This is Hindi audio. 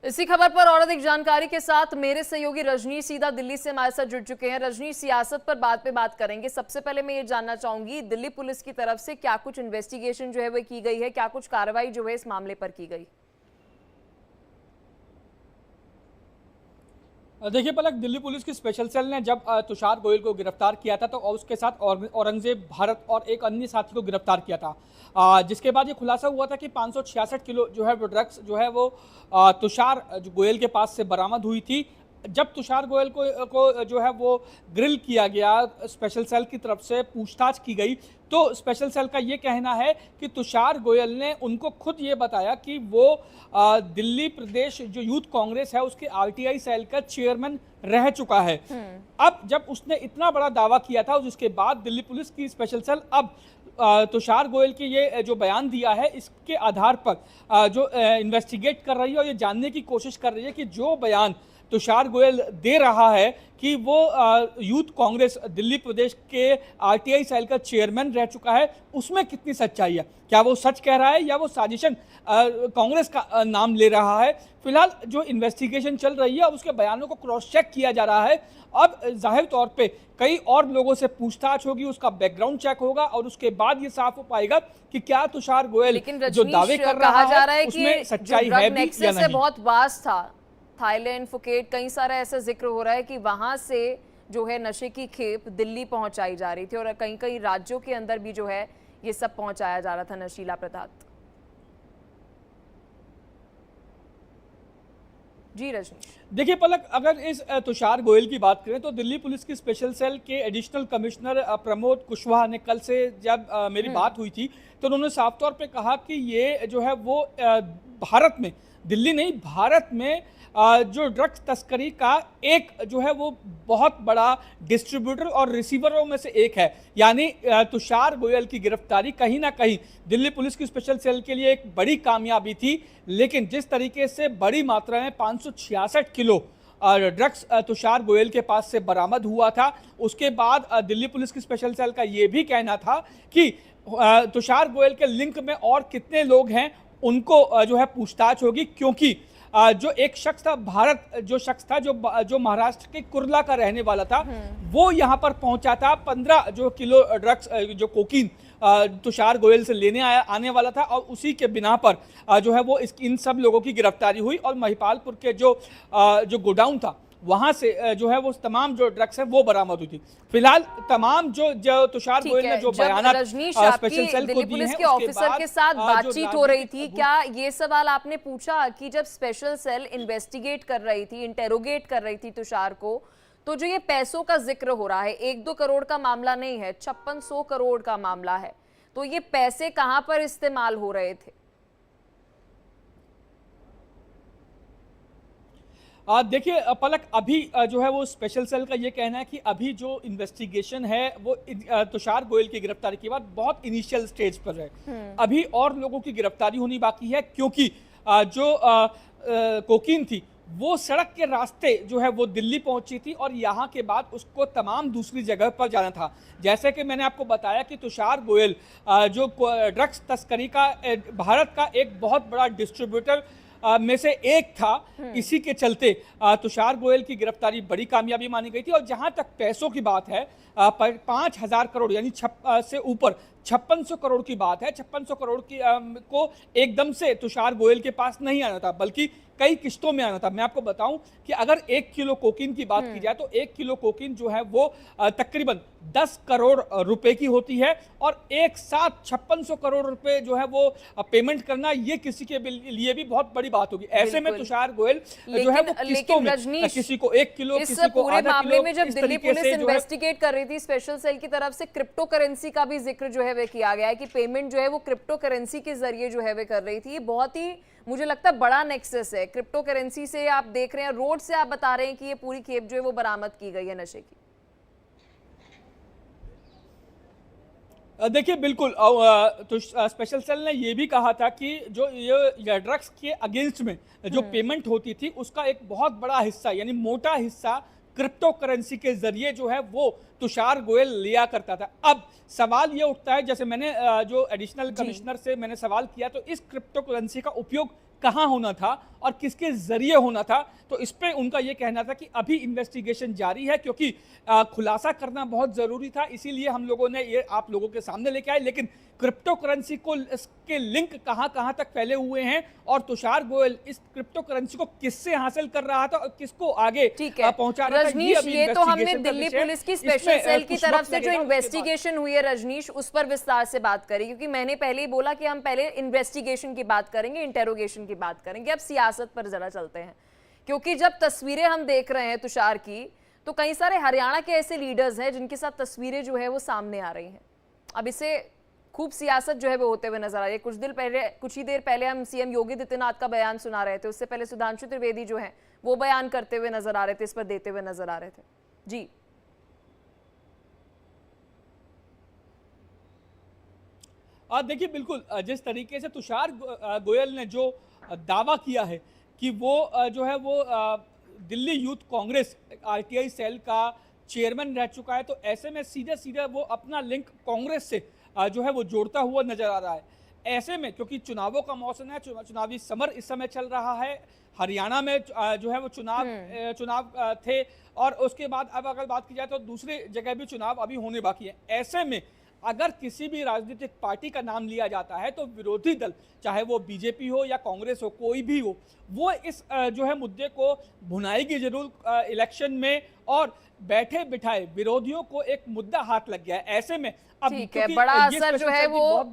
इसी खबर पर और अधिक जानकारी के साथ मेरे सहयोगी रजनीश सीधा दिल्ली से हमारे साथ जुड़ चुके हैं। रजनीश, सियासत पर बाद पे बात करेंगे। सबसे पहले मैं ये जानना चाहूंगी, दिल्ली पुलिस की तरफ से क्या कुछ इन्वेस्टिगेशन जो है वो की गई है, क्या कुछ कार्रवाई जो है इस मामले पर की गई? देखिए पलक, दिल्ली पुलिस की स्पेशल सेल ने जब तुषार गोयल को गिरफ्तार किया था तो उसके साथ औरंगजेब भारत और एक अन्य साथी को गिरफ्तार किया था, जिसके बाद ये खुलासा हुआ था कि 566 किलो जो है वो ड्रग्स जो है वो तुषार गोयल के पास से बरामद हुई थी। जब तुषार गोयल को जो है वो ग्रिल किया गया, स्पेशल सेल की तरफ से पूछताछ की गई, तो स्पेशल सेल का ये कहना है कि तुषार गोयल ने उनको खुद ये बताया कि वो दिल्ली प्रदेश जो यूथ कांग्रेस है उसके आरटीआई सेल का चेयरमैन रह चुका है। अब जब उसने इतना बड़ा दावा किया था, उसके बाद दिल्ली पुलिस की स्पेशल सेल अब तुषार गोयल की ये जो बयान दिया है इसके आधार पर जो इन्वेस्टिगेट कर रही है और ये जानने की कोशिश कर रही है कि जो बयान तुषार गोयल दे रहा है कि वो यूथ कांग्रेस दिल्ली प्रदेश के आरटीआई सेल का चेयरमैन रह चुका है, उसमें कितनी सच्चाई है। क्या वो सच कह रहा है या वो साजिशन कांग्रेस का नाम ले रहा है। फिलहाल जो इन्वेस्टिगेशन चल रही है उसके बयानों को क्रॉस चेक किया जा रहा है। अब जाहिर तौर पे कई और लोगों से पूछताछ होगी, उसका बैकग्राउंड चेक होगा और उसके बाद ये साफ हो पाएगा कि क्या तुषार गोयल जो दावे कर रहा है उसमें सच्चाई है भी या नहीं। बहुत वास्ट था, थाईलैंड, फुकेट, कई सारा ऐसा जिक्र हो रहा है कि वहां से जो है नशे की खेप दिल्ली पहुंचाई जा रही थी और कई कई राज्यों के अंदर भी जो है ये सब पहुंचाया जा रहा था, नशीला पदार्थ। जी रजनीश। देखिए पलक, अगर इस तुषार गोयल की बात करें तो दिल्ली पुलिस की स्पेशल सेल के एडिशनल कमिश्नर प्रमोद कुशवाहा ने कल से जब मेरी बात हुई थी तो उन्होंने साफ तौर पे कहा कि ये जो है वो भारत में, दिल्ली नहीं भारत में जो ड्रग्स तस्करी का एक जो है वो बहुत बड़ा डिस्ट्रीब्यूटर और रिसीवरों में से एक है। यानी तुषार गोयल की गिरफ्तारी कहीं ना कहीं दिल्ली पुलिस की स्पेशल सेल के लिए एक बड़ी कामयाबी थी, लेकिन जिस तरीके से बड़ी मात्रा में 566 किलो ड्रग्स तुषार गोयल के पास से बरामद हुआ था, उसके बाद दिल्ली पुलिस की स्पेशल सेल का ये भी कहना था कि तुषार गोयल के लिंक में और कितने लोग हैं उनको जो है पूछताछ होगी, क्योंकि जो एक शख्स था, जो शख्स था जो महाराष्ट्र के कुर्ला का रहने वाला था, वो यहाँ पर पहुंचा था 15 जो किलो ड्रग्स जो कोकीन तुषार गोयल से लेने आने वाला था और उसी के बिना पर जो है वो इन सब लोगों की गिरफ्तारी हुई और महिपालपुर के जो गोडाउन था वहां से जो है वो तमाम जो ड्रग्स है वो बरामद हुई थी। फिलहाल तमाम जो तुषार गोयल ने जो बयान स्पेशल सेल को दिए हैं, ऑफिसर के साथ बातचीत हो रही थी, क्या ये सवाल आपने पूछा कि जब स्पेशल सेल इन्वेस्टिगेट कर रही थी, इंटेरोगेट कर रही थी तुषार को, तो जो ये पैसों का जिक्र हो रहा है, 1-2 करोड़ का मामला नहीं है, 5600 करोड़ का मामला है, तो ये पैसे कहां पर इस्तेमाल हो रहे थे? देखिए पलक, अभी जो है वो स्पेशल सेल का ये कहना है कि अभी जो इन्वेस्टिगेशन है वो तुषार गोयल की गिरफ्तारी के बाद बहुत इनिशियल स्टेज पर है। अभी और लोगों की गिरफ्तारी होनी बाकी है, क्योंकि जो कोकीन थी वो सड़क के रास्ते जो है वो दिल्ली पहुंची थी और यहाँ के बाद उसको तमाम दूसरी जगह पर जाना था। जैसे कि मैंने आपको बताया कि तुषार गोयल जो ड्रग्स तस्करी का भारत का एक बहुत बड़ा डिस्ट्रीब्यूटर में से एक था, इसी के चलते तुषार गोयल की गिरफ्तारी बड़ी कामयाबी मानी गई थी। और जहां तक पैसों की बात है, 5000 करोड़ यानी से ऊपर 5600 करोड़ की बात है। 5600 करोड़ की को एकदम से तुषार गोयल के पास नहीं आना था, बल्कि कई किश्तों में आना था। मैं आपको बताऊं कि अगर 1 किलो कोकीन की बात की जाए तो 1 किलो कोकीन जो है वो तकरीबन 10 करोड़ रुपए की होती है और एक साथ 5600 करोड़ रुपए जो है वो पेमेंट करना, ये किसी के लिए भी बहुत बड़ी बात होगी। ऐसे में तुषार गोयल जो है वो किस्तों में, किसी को 1 किलो, किसी को आधा किलो, में जब दिल्ली पुलिस इन्वेस्टिगेट कर रही थी स्पेशल सेल की तरफ से, क्रिप्टो करेंसी का भी जिक्र जो है वह किया गया है कि पेमेंट जो है वो क्रिप्टो करेंसी के जरिए जो है वह कर रही थी। ये बहुत ही मुझे लगता है बड़ा नेक्सस है। क्रिप्टो करेंसी से आप देख रहे हैं, रोड से आप बता रहे हैं कि ये पूरी खेप जो है वो बरामद की गई है नशे की। देखिए बिल्कुल, तो स्पेशल सेल ने ये भी कहा था कि जो ये ड्रग्स के अगेंस्ट में जो पेमेंट होती थी उसका एक बहुत बड़ा हिस्सा यानी मोटा हिस्सा क्रिप्टो करेंसी के जरिए जो है वो तुषार गोयल लिया करता था। अब सवाल ये उठता है, जैसे मैंने जो एडिशनल कमिश्नर से मैंने सवाल किया, तो इस क्रिप्टो करेंसी का उपयोग कहाँ होना था और किसके जरिए होना था। तो इस पे उनका ये कहना था कि अभी इन्वेस्टिगेशन जारी है, क्योंकि खुलासा करना बहुत जरूरी था, इसीलिए हम लोगों ने ये आप लोगों के सामने लेके आए। लेकिन क्रिप्टो करेंसी को इसके लिंक कहां कहां तक फैले हुए हैं और तुषार गोयल इस क्रिप्टो करेंसी को किससे हासिल कर रहा था और किसको आगे पहुंचा रहा था, रजनीश, ये तो हमने दिल्ली पुलिस की स्पेशल सेल की तरफ से जो इन्वेस्टिगेशन हुई है रजनीश, उस पर विस्तार से बात करें, क्योंकि मैंने पहले ही बोला कि हम पहले इन्वेस्टिगेशन की बात करेंगे, इंटेरोगेशन की बात करेंगे। अब सियासत पर जरा चलते हैं, क्योंकि जब तस्वीरें हम देख रहे हैं तुषार की, तो कई सारे हरियाणा के ऐसे लीडर्स हैं जिनके साथ तस्वीरें जो है वो सामने आ रही हैं। अब इसे खूब सियासत जो है वो होते हुए नजर आ रही है। कुछ ही देर पहले हम सीएम योगी आदित्यनाथ का बयान सुना रहे थे, उससे पहले सुधांशु त्रिवेदी जो है वो बयान करते हुए नजर आ रहे थे, इस पर देते हुए नजर आ रहे थे। जी देखिए, बिल्कुल जिस तरीके से तुषार गोयल ने जो दावा किया है कि वो जो है वो Delhi youth Congress RTI cell का चेयरमैन रह चुका है, तो ऐसे में सीधे सीधे वो अपना लिंक कांग्रेस से जो है वो जोड़ता हुआ नजर आ रहा है। ऐसे में क्योंकि चुनावों का मौसम है, चुनावी समर इस समय चल रहा है, हरियाणा में जो है वो चुनाव थे, और उसके बाद अब अगर बात की जाए तो दूसरी जगह भी चुनाव अभी होने बाकी है। ऐसे में अगर किसी भी राजनीतिक पार्टी का नाम लिया जाता है तो विरोधी दल, चाहे वो बीजेपी हो या कांग्रेस हो, कोई भी हो, वो इस जो है मुद्दे को भुनाएगी जरूर इलेक्शन में, और बैठे बिठाए विरोधियों को एक मुद्दा हाथ लग गया है। ऐसे में अब ठीक है, बड़ा असर जो है वो